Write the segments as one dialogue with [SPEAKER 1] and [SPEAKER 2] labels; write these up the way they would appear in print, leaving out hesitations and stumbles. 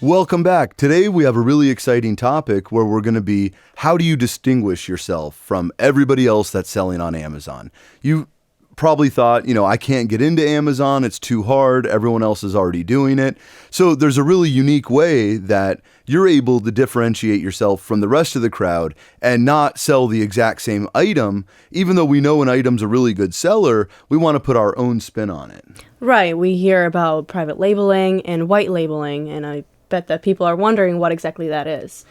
[SPEAKER 1] Welcome back. Today we have a really exciting topic where we're going to be, how do you distinguish yourself from everybody else that's selling on Amazon? You probably thought, I can't get into Amazon. It's too hard. Everyone else is already doing it. So there's a really unique way that you're able to differentiate yourself from the rest of the crowd and not sell the exact same item. Even though we know an item's a really good seller, we want to put our own spin on it.
[SPEAKER 2] Right. We hear about private labeling and white labeling, and I bet that people are wondering what exactly that is.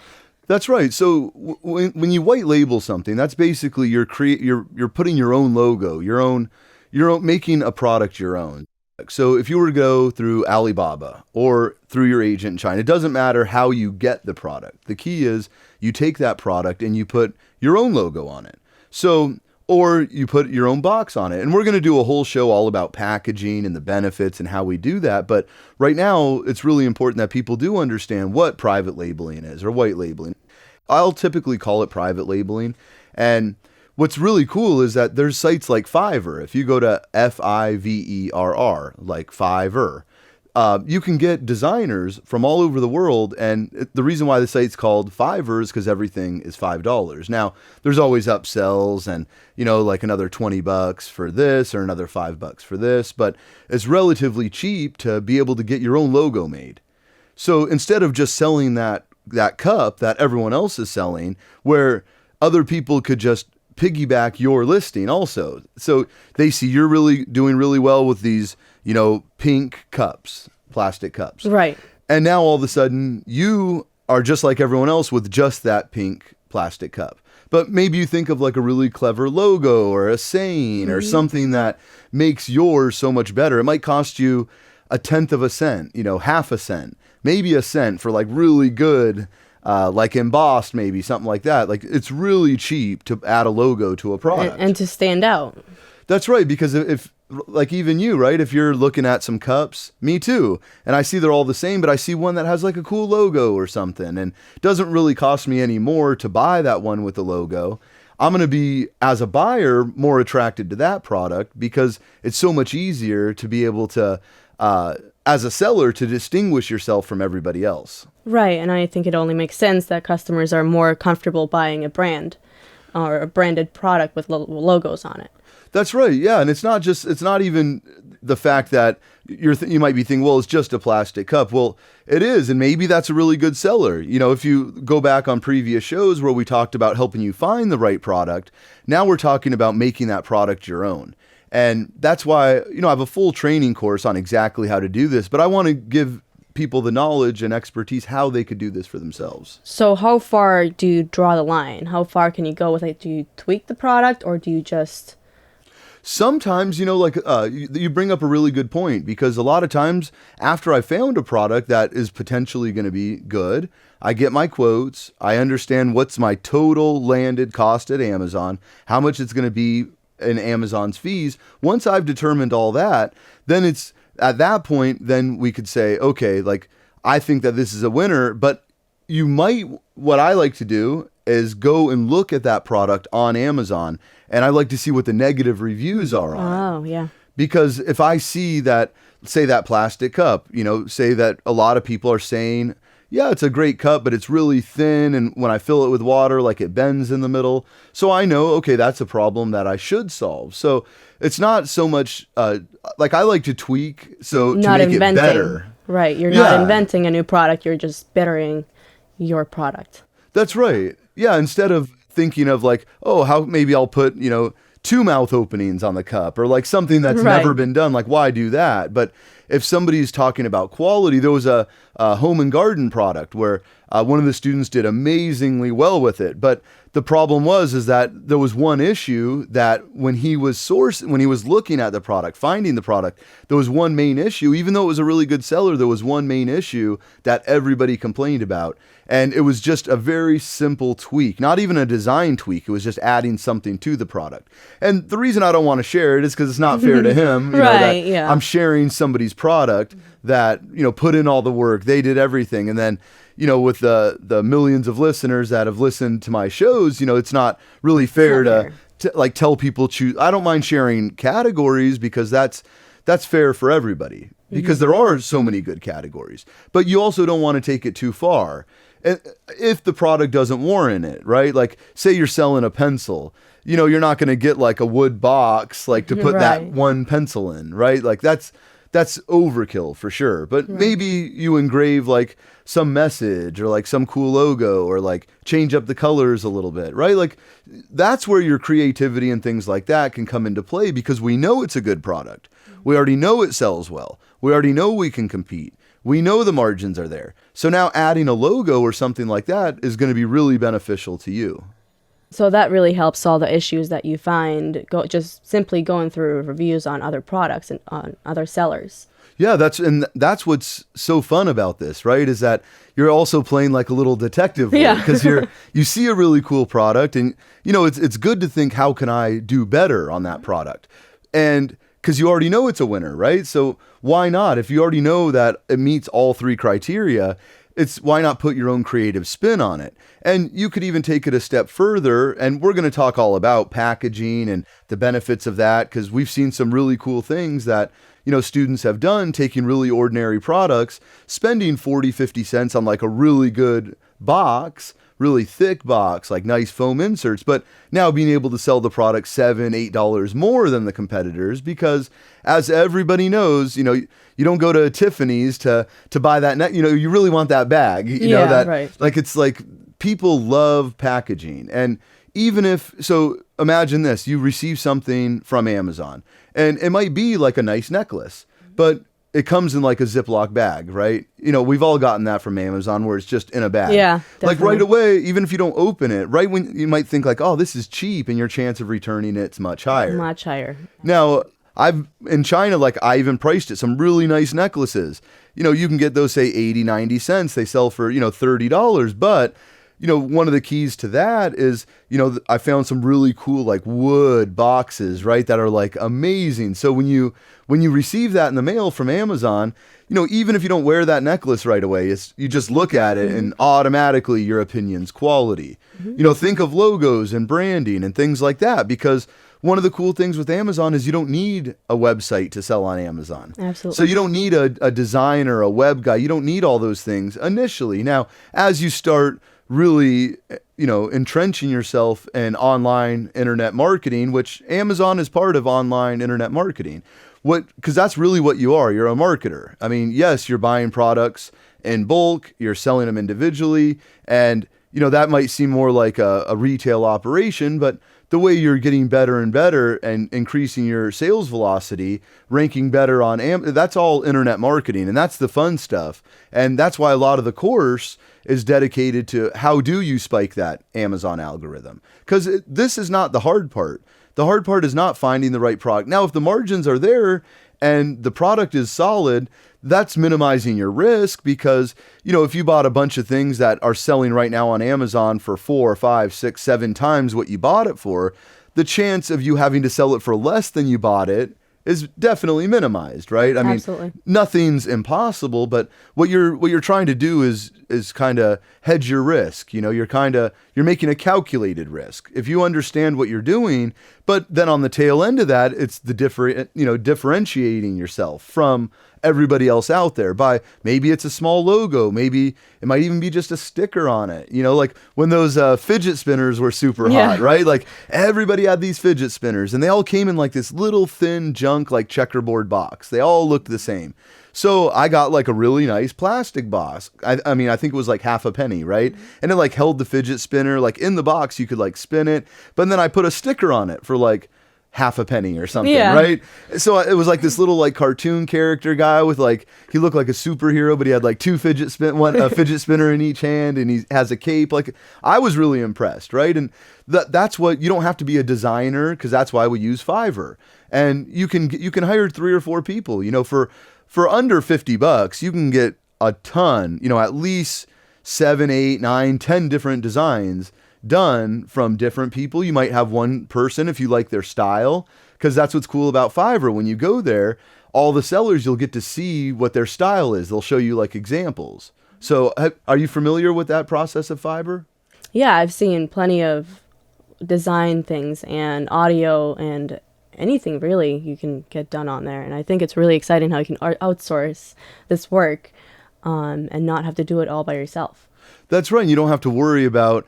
[SPEAKER 1] That's right. So when you white label something, that's basically you're putting your own logo, your own making a product your own. So if you were to go through Alibaba or through your agent in China, it doesn't matter how you get the product. The key is you take that product and you put your own logo on it. So, or you put your own box on it. And we're going to do a whole show all about packaging and the benefits and how we do that. But right now, it's really important that people do understand what private labeling is or white labeling. I'll typically call it private labeling. And what's really cool is that there's sites like Fiverr. If you go to Fiverr, like Fiverr, you can get designers from all over the world. And the reason why the site's called Fiverr is because everything is $5. Now, there's always upsells and, like another $20 for this or another $5 for this. But it's relatively cheap to be able to get your own logo made. So instead of just selling that cup that everyone else is selling, where other people could just piggyback your listing also. So they see you're really doing really well with these, pink cups, plastic cups.
[SPEAKER 2] Right.
[SPEAKER 1] And now all of a sudden you are just like everyone else with just that pink plastic cup. But maybe you think of like a really clever logo or a saying or something that makes yours so much better. It might cost you 1/10 of a cent, half a cent, maybe a cent for like really good, like embossed, maybe something like that. Like it's really cheap to add a logo to a product.
[SPEAKER 2] And to stand out.
[SPEAKER 1] That's right. Because if like even you, right? If you're looking at some cups, me too, and I see they're all the same, but I see one that has like a cool logo or something, and it doesn't really cost me any more to buy that one with the logo. I'm going to be, as a buyer, more attracted to that product because it's so much easier to be able to, as a seller, to distinguish yourself from everybody else.
[SPEAKER 2] Right, and I think it only makes sense that customers are more comfortable buying a brand or a branded product with logos on it.
[SPEAKER 1] That's right, yeah, and it's not even the fact that you might be thinking, well, it's just a plastic cup. Well, it is, and maybe that's a really good seller. If you go back on previous shows where we talked about helping you find the right product, now we're talking about making that product your own. And that's why, I have a full training course on exactly how to do this, but I want to give people the knowledge and expertise how they could do this for themselves.
[SPEAKER 2] So how far do you draw the line? How far can you go with it? Do you tweak the product or do you just...
[SPEAKER 1] Sometimes, you bring up a really good point, because a lot of times after I found a product that is potentially going to be good, I get my quotes, I understand what's my total landed cost at Amazon, how much it's going to be in Amazon's fees. Once I've determined all that, then it's at that point, then we could say, okay, like I think that this is a winner, but what I like to do is go and look at that product on Amazon, and I like to see what the negative reviews are on it.
[SPEAKER 2] Oh, yeah.
[SPEAKER 1] Because if I see that, say that plastic cup, say that a lot of people are saying, yeah, it's a great cup, but it's really thin, and when I fill it with water, like it bends in the middle. So I know, okay, that's a problem that I should solve. So it's not so much, like I like to tweak to make it better.
[SPEAKER 2] Right, you're not inventing a new product, you're just bettering your product.
[SPEAKER 1] That's right. Yeah, instead of thinking of like, oh, how maybe I'll put, 2 mouth openings on the cup, or like something that's never been done. Like, why do that? But if somebody's talking about quality, there was a home and garden product where one of the students did amazingly well with it. But the problem is that there was one issue that when he was looking at the product, finding the product, there was one main issue. Even though it was a really good seller, there was one main issue that everybody complained about. And it was just a very simple tweak, not even a design tweak. It was just adding something to the product. And the reason I don't want to share it is because it's not fair to him. I'm sharing somebody's product that, put in all the work. They did everything. And then, with the millions of listeners that have listened to my shows, it's not really fair to like tell people choose. I don't mind sharing categories because that's fair for everybody. because there are so many good categories. But you also don't want to take it too far. If the product doesn't warrant it, right? Like, say you're selling a pencil, you're not going to get like a wood box like to put that
[SPEAKER 2] Right.
[SPEAKER 1] one pencil in, right? Like that's overkill for sure. But
[SPEAKER 2] Right.
[SPEAKER 1] maybe you engrave like some message or like some cool logo or like change up the colors a little bit, right? Like that's where your creativity and things like that can come into play because we know it's a good product. We already know it sells well. We already know we can compete. We know the margins are there. So now adding a logo or something like that is going to be really beneficial to you.
[SPEAKER 2] So that really helps solve the issues that you find just simply going through reviews on other products and on other sellers.
[SPEAKER 1] Yeah, that's what's so fun about this, right? Is that you're also playing like a little detective
[SPEAKER 2] Yeah.
[SPEAKER 1] because you see a really cool product and it's good to think how can I do better on that product? And because you already know it's a winner, right? So why not? If you already know that it meets all three criteria, why not put your own creative spin on it? And you could even take it a step further, and we're going to talk all about packaging and the benefits of that because we've seen some really cool things that students have done, taking really ordinary products, spending 40, 50 cents on like a really good box, really thick box, like nice foam inserts, but now being able to sell the product $7, $8 more than the competitors because as everybody knows, you don't go to Tiffany's to buy that net, you really want that bag,
[SPEAKER 2] Yeah,
[SPEAKER 1] that
[SPEAKER 2] right.
[SPEAKER 1] like it's like people love packaging. And so imagine this, you receive something from Amazon and it might be like a nice necklace, but it comes in like a Ziploc bag, right? We've all gotten that from Amazon where it's just in a bag.
[SPEAKER 2] Yeah,
[SPEAKER 1] like
[SPEAKER 2] definitely.
[SPEAKER 1] right away, even if you don't open it, right when you might think like, oh, this is cheap and your chance of returning it's much higher.
[SPEAKER 2] Much higher.
[SPEAKER 1] Now, in China, like I even priced it, some really nice necklaces. You can get those, say 80, 90 cents. They sell for, $30. But, one of the keys to that is, I found some really cool like wood boxes, right? That are like amazing. So when you receive that in the mail from Amazon, even if you don't wear that necklace right away, you just look at it and automatically your opinion's quality. Think of logos and branding and things like that because one of the cool things with Amazon is you don't need a website to sell on Amazon.
[SPEAKER 2] Absolutely.
[SPEAKER 1] So you don't need a designer, a web guy. You don't need all those things initially. Now, as you start really, entrenching yourself in online internet marketing, which Amazon is part of online internet marketing, because that's really what you are. You're a marketer. I mean, yes, you're buying products in bulk, you're selling them individually, and that might seem more like a retail operation, but the way you're getting better and better and increasing your sales velocity, ranking better on that's all internet marketing, and that's the fun stuff. And that's why a lot of the course is dedicated to how do you spike that Amazon algorithm? Because this is not the hard part. The hard part is not finding the right product. Now, if the margins are there and the product is solid, that's minimizing your risk because, if you bought a bunch of things that are selling right now on Amazon for 4, 5, 6, 7 times what you bought it for, the chance of you having to sell it for less than you bought it is definitely minimized, right? I mean,
[SPEAKER 2] Absolutely.
[SPEAKER 1] nothing's impossible, but what you're trying to do is kind of hedge your risk. You're making a calculated risk. If you understand what you're doing, but then on the tail end of that, it's the differentiating yourself from everybody else out there by maybe it's a small logo, maybe it might even be just a sticker on it. Like when those fidget spinners were super hot, right? Like everybody had these fidget spinners and they all came in like this little thin junk like checkerboard box. They all looked the same. So I got like a really nice plastic box. I mean, I think it was like half a penny, right? And it like held the fidget spinner, like in the box, you could like spin it. But then I put a sticker on it for like half a penny or something, right? So it was like this little like cartoon character guy with like, he looked like a superhero, but he had like a fidget spinner in each hand and he has a cape. Like I was really impressed, right? And that's what, you don't have to be a designer because that's why we use Fiverr. And you can hire 3 or 4 people, for under $50, you can get a ton, at least 7, 8, 9, 10 different designs done from different people. You might have one person if you like their style, because that's what's cool about Fiverr. When you go there, all the sellers, you'll get to see what their style is. They'll show you like examples. So are you familiar with that process of Fiverr?
[SPEAKER 2] Yeah, I've seen plenty of design things and audio and anything really you can get done on there. And I think it's really exciting how you can outsource this work, and not have to do it all by yourself.
[SPEAKER 1] That's right. You don't have to worry about,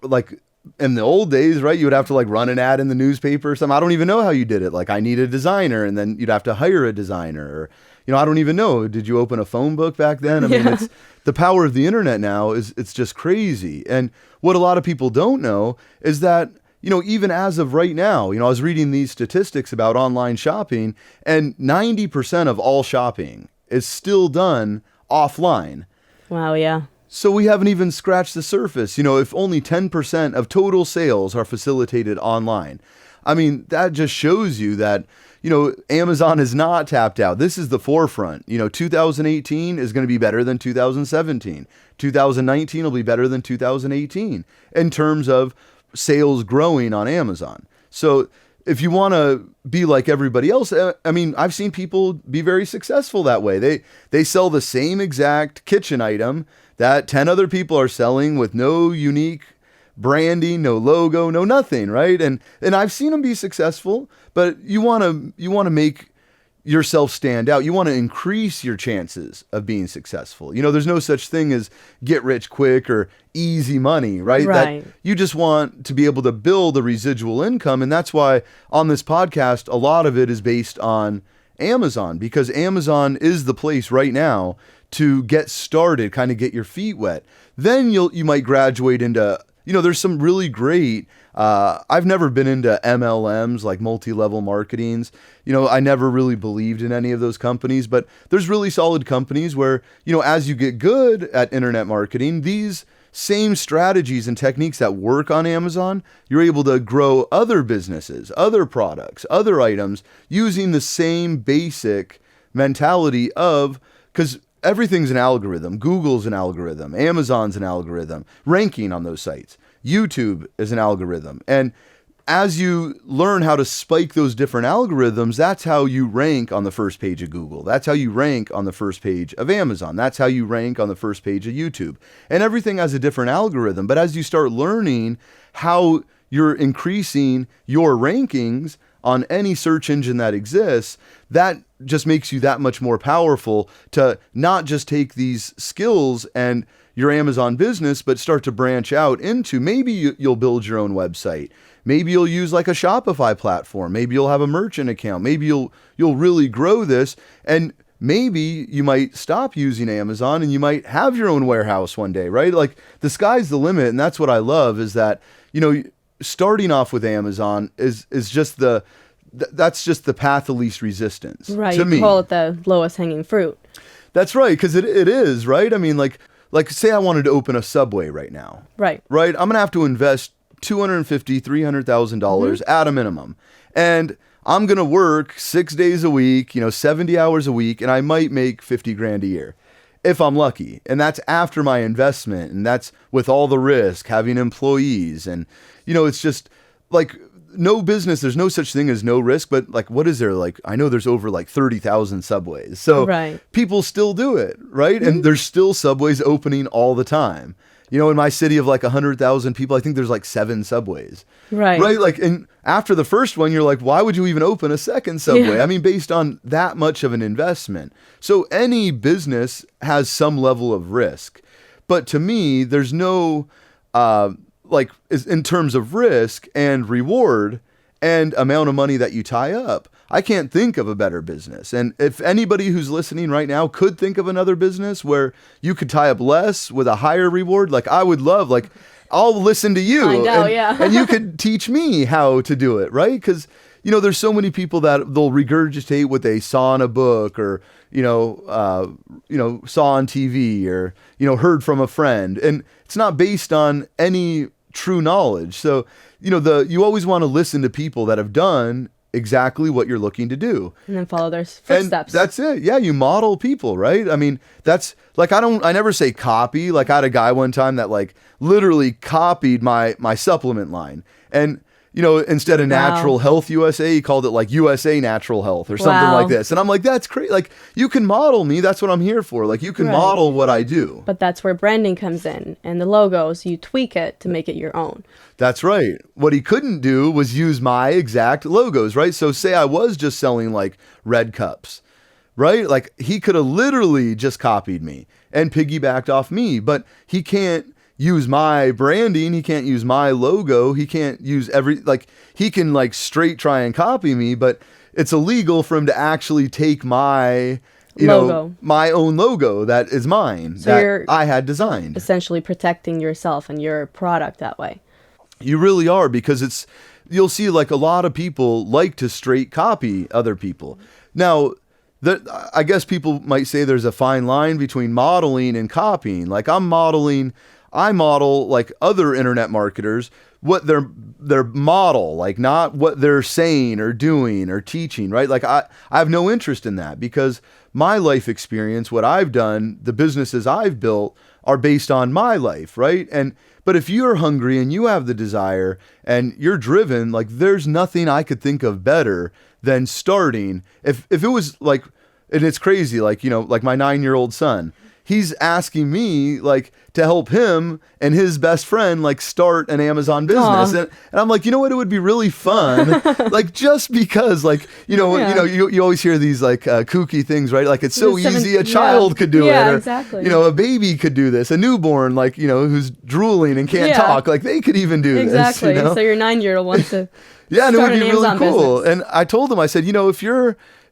[SPEAKER 1] like in the old days, right? You would have to like run an ad in the newspaper or something. I don't even know how you did it. Like I need a designer, and then you'd have to hire a designer, or, I don't even know. Did you open a phone book back then? I mean, it's the power of the internet now it's just crazy. And what a lot of people don't know is that, even as of right now, I was reading these statistics about online shopping, and 90% of all shopping is still done offline.
[SPEAKER 2] Wow, yeah.
[SPEAKER 1] So we haven't even scratched the surface. If only 10% of total sales are facilitated online. I mean, that just shows you that, Amazon is not tapped out. This is the forefront. 2018 is going to be better than 2017. 2019 will be better than 2018 in terms of sales growing on Amazon. So if you want to be like everybody else, I mean, I've seen people be very successful that way. They sell the same exact kitchen item that 10 other people are selling with no unique branding, no logo, no nothing, right? And I've seen them be successful, but you want to make yourself stand out. You want to increase your chances of being successful. There's no such thing as get rich quick or easy money, right?
[SPEAKER 2] Right.
[SPEAKER 1] That you just want to be able to build a residual income. And that's why on this podcast, a lot of it is based on Amazon, because Amazon is the place right now to get started, kind of get your feet wet. Then you might graduate into, there's some really great, I've never been into MLMs, like multi-level marketings. I never really believed in any of those companies, but there's really solid companies where, as you get good at internet marketing, these same strategies and techniques that work on Amazon, you're able to grow other businesses, other products, other items using the same basic mentality of, because everything's an algorithm. Google's an algorithm. Amazon's an algorithm. Ranking on those sites. YouTube is an algorithm. And as you learn how to spike those different algorithms, that's how you rank on the first page of Google. That's how you rank on the first page of Amazon. That's how you rank on the first page of YouTube. And everything has a different algorithm. But as you start learning how you're increasing your rankings on any search engine that exists, that just makes you that much more powerful to not just take these skills and your Amazon business, but start to branch out into maybe you'll build your own website. Maybe you'll use like a Shopify platform. Maybe you'll have a merchant account. Maybe you'll really grow this, and maybe you might stop using Amazon and you might have your own warehouse one day, right? Like the sky's the limit. And that's what I love is that, starting off with Amazon is just that's just the path of least resistance.
[SPEAKER 2] Right.
[SPEAKER 1] To me.
[SPEAKER 2] You call it the lowest hanging fruit.
[SPEAKER 1] That's right. Because it is, right? I mean, like say I wanted to open a Subway right now.
[SPEAKER 2] Right.
[SPEAKER 1] Right. I'm going to have to invest $250,000, $300,000 at a minimum. And I'm going to work 6 days a week, 70 hours a week, and I might make 50 grand a year if I'm lucky. And that's after my investment. And that's with all the risk, having employees. And, it's just like no business. There's no such thing as no risk. But like, what is there? Like, I know there's over like 30,000 Subways. So
[SPEAKER 2] right.
[SPEAKER 1] People still do it. Right. And there's still Subways opening all the time. In my city of like 100,000 people, I think there's like 7 Subways.
[SPEAKER 2] Right.
[SPEAKER 1] Right. Like, and after the first one, you're like, why would you even open a second Subway?
[SPEAKER 2] Yeah.
[SPEAKER 1] I mean, based on that much of an investment. So any business has some level of risk. But to me, there's no, in terms of risk and reward and amount of money that you tie up, I can't think of a better business. And if anybody who's listening right now could think of another business where you could tie up less with a higher reward, like I would love, like I'll listen to you.
[SPEAKER 2] I know,
[SPEAKER 1] and,
[SPEAKER 2] yeah.
[SPEAKER 1] and you could teach me how to do it, right? Because, there's so many people that they'll regurgitate what they saw in a book or, saw on TV or, heard from a friend. And it's not based on any true knowledge. So, you always want to listen to people that have done exactly what you're looking to do.
[SPEAKER 2] And then follow their footsteps.
[SPEAKER 1] And that's it. Yeah, you model people, right? I mean, that's like I never say copy. Like I had a guy one time that like literally copied my supplement line. And instead of
[SPEAKER 2] Wow.
[SPEAKER 1] Natural Health USA, he called it like USA Natural Health or something
[SPEAKER 2] Wow.
[SPEAKER 1] like this. And I'm like, that's crazy. Like, you can model me. That's what I'm here for. Like, you can
[SPEAKER 2] Right.
[SPEAKER 1] model what I do.
[SPEAKER 2] But that's where branding comes in, and the logos, you tweak it to make it your own.
[SPEAKER 1] That's right. What he couldn't do was use my exact logos, right? So say I was just selling like red cups, right? Like, he could have literally just copied me and piggybacked off me, but he can't use my branding. He can't use my logo. He can't use he can like straight try and copy me, but it's illegal for him to actually take my, my own logo that is mine,
[SPEAKER 2] So
[SPEAKER 1] that I had designed.
[SPEAKER 2] Essentially protecting yourself and your product that way.
[SPEAKER 1] You really are, because you'll see like a lot of people like to straight copy other people. Now, I guess people might say there's a fine line between modeling and copying. Like, I model like other internet marketers, what their model, like not what they're saying or doing or teaching, right? Like, I have no interest in that, because my life experience, what I've done, the businesses I've built are based on my life, right? But if you're hungry and you have the desire and you're driven, like, there's nothing I could think of better than starting. If it was like, and it's crazy, like, like my 9-year-old son, he's asking me like to help him and his best friend like start an Amazon business. And I'm like, you know what? It would be really fun. Like, just because like, you always hear these like kooky things, right? Like, it's so easy. A child could do it.
[SPEAKER 2] Yeah,
[SPEAKER 1] or,
[SPEAKER 2] exactly.
[SPEAKER 1] a baby could do this. A newborn, like, who's drooling and can't talk, like, they could even do
[SPEAKER 2] exactly.
[SPEAKER 1] this.
[SPEAKER 2] So your 9-year-old wants to
[SPEAKER 1] yeah, and it
[SPEAKER 2] start
[SPEAKER 1] would be
[SPEAKER 2] an
[SPEAKER 1] really
[SPEAKER 2] Amazon
[SPEAKER 1] cool.
[SPEAKER 2] business.
[SPEAKER 1] And I told him, I said,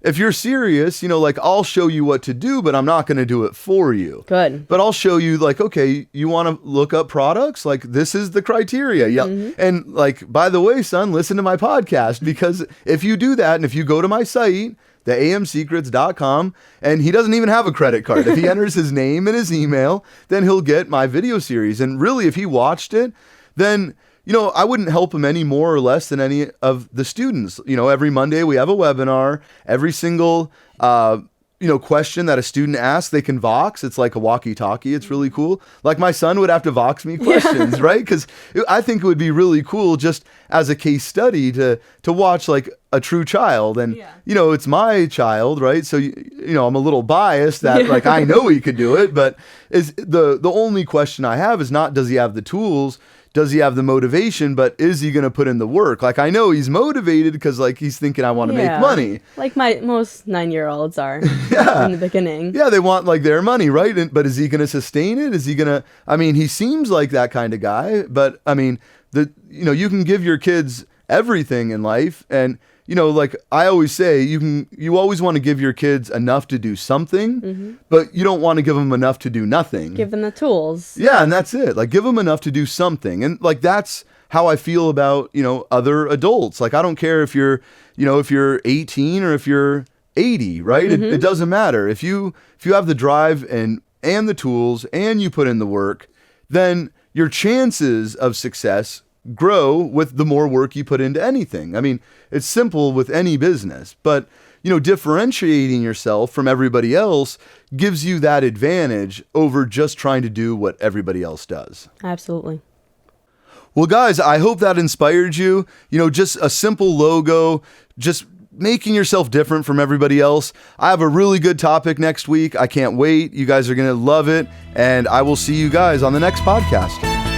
[SPEAKER 1] if you're serious, like, I'll show you what to do, but I'm not going to do it for you.
[SPEAKER 2] Good.
[SPEAKER 1] But I'll show you, like, okay, you want to look up products? Like, this is the criteria. Yeah.
[SPEAKER 2] Mm-hmm.
[SPEAKER 1] And like, by the way, son, listen to my podcast, because if you do that, and if you go to my site, theamsecrets.com, and he doesn't even have a credit card, if he enters his name and his email, then he'll get my video series. And really, if he watched it, then I wouldn't help him any more or less than any of the students. Every Monday we have a webinar. Every single, question that a student asks, they can Vox. It's like a walkie-talkie. It's really cool. Like, my son would have to Vox me questions, right? Because I think it would be really cool, just as a case study, to watch like a true child. And, it's my child, right? So, I'm a little biased that like, I know he could do it, but is the only question I have is not, does he have the tools? Does he have the motivation, but is he going to put in the work? Like, I know he's motivated because like he's thinking, I want to make money.
[SPEAKER 2] Like most 9-year-olds are in the beginning.
[SPEAKER 1] Yeah, they want like their money, right? But is he going to sustain it? Is he going to, he seems like that kind of guy, but you can give your kids everything in life. And, like I always say, you always want to give your kids enough to do something, but you don't want to give them enough to do nothing.
[SPEAKER 2] Give them the tools.
[SPEAKER 1] Yeah, and that's it. Like, give them enough to do something. And like, that's how I feel about, other adults. Like, I don't care if you're 18 or if you're 80, right? It doesn't matter. If you have the drive and the tools and you put in the work, then your chances of success grow with the more work you put into anything. It's simple with any business, but differentiating yourself from everybody else gives you that advantage over just trying to do what everybody else does.
[SPEAKER 2] Absolutely.
[SPEAKER 1] Well, guys, I hope that inspired you. Just a simple logo, just making yourself different from everybody else. I have a really good topic next week. I can't wait. You guys are going to love it. And I will see you guys on the next podcast.